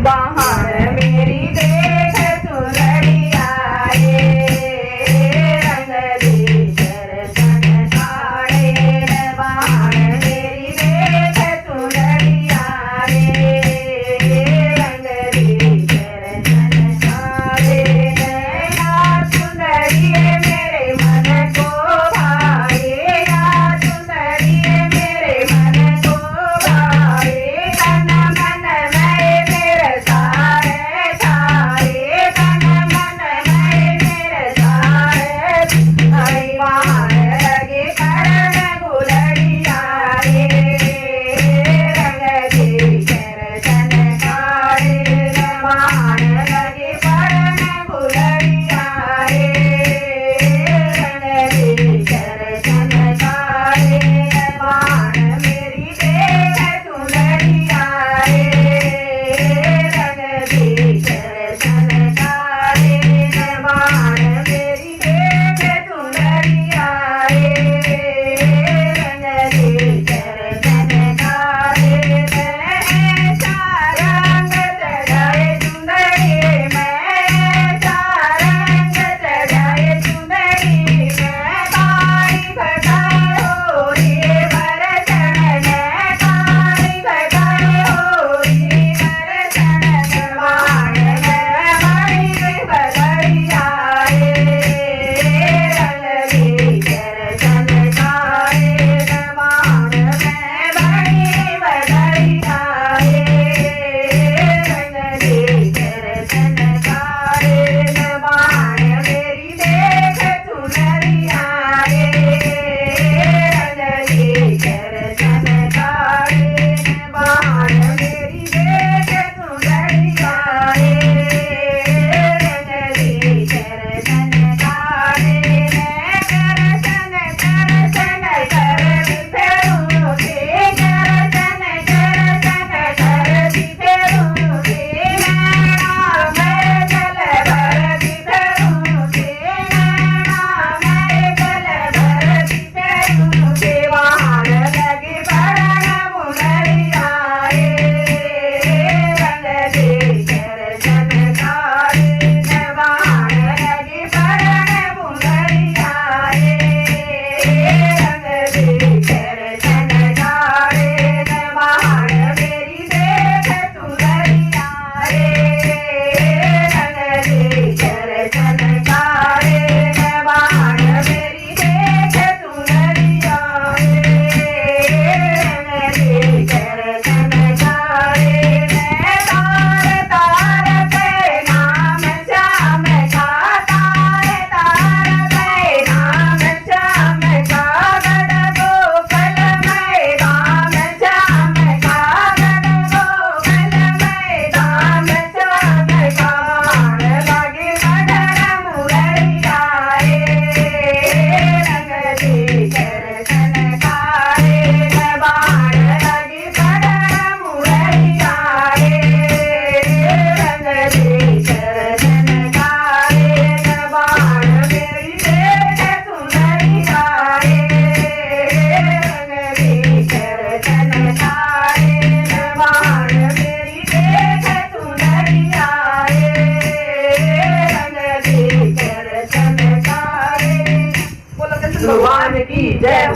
बहार मेरी देख चुनरिया रे रंग दे दर्शन काढ़े बहार मेरी देख चुनरिया रे रंग दे दर्शन काढ़े या चुनरिए मेरे मन को भाए या चुनरिए मेरे मन को भाए तन मन में मेरे सारे सारे तन मन में मेरे सारे हरि बाहर लगे करण गुलड़िया रे रंग दे दर्शन काढ़े बाहर लगे करण गुलड़िया रे रंग दे दर्शन काढ़े बाहर मेरी देख चुनरिया रे रंग दे दर्शन काढ़े बाहर मेरी देख चुनरिया रे रंग दे दर्शन काढ़े ऐसा रंग चढ़ाए चुनरी में रंग चढ़ाए चुनरी में तारीफ हो रे बरसन में तारीफ हो रे बरसन बाण में मणि बदरिया रे रंग दे दर्शन काढ़े बाण में मणि बदरिया रे रंग दे दर्शन काढ़े बाण मेरी देख चुनरिया रे रंग दे दर्शन काढ़े बाण मेरी देख चुनरिया रे रंग दे दर्शन काढ़े दर्शन दर्शन कर फेरू के दर्शन दर्शन कर फेरू के नैना मैं जल भर फेरू के नैना मैं जल भर फेरू के बाहर लगे बड़न मुनरिया रे रंग दे दर्शन काढ़े बाहर लगे बड़न मुनरिया रे रंग दे दर्शन काढ़े बाहर मेरी देख चुनरिया रे रंग दे दर्शन काढ़े बाहर मेरी देख चुनरिया रे रंग दे दर्शन काढ़े तार तार पे नाम श्याम का तार पे नाम श्याम का गढ़ गोकुल में राम श्याम का गढ़ गोकुल में राम श्याम का लगे कड़न मुररिया रे रंग दे दर्शन काढ़े बाण लगे कड़न मुररिया रे रंग दे दर्शन काढ़े बाण मेरी देख चुनरिया रे रंग दे दर्शन काढ़े बाण मेरी देख चुनरिया रे रंग दे दर्शन काढ़े। बोलो भगवान की जय हो।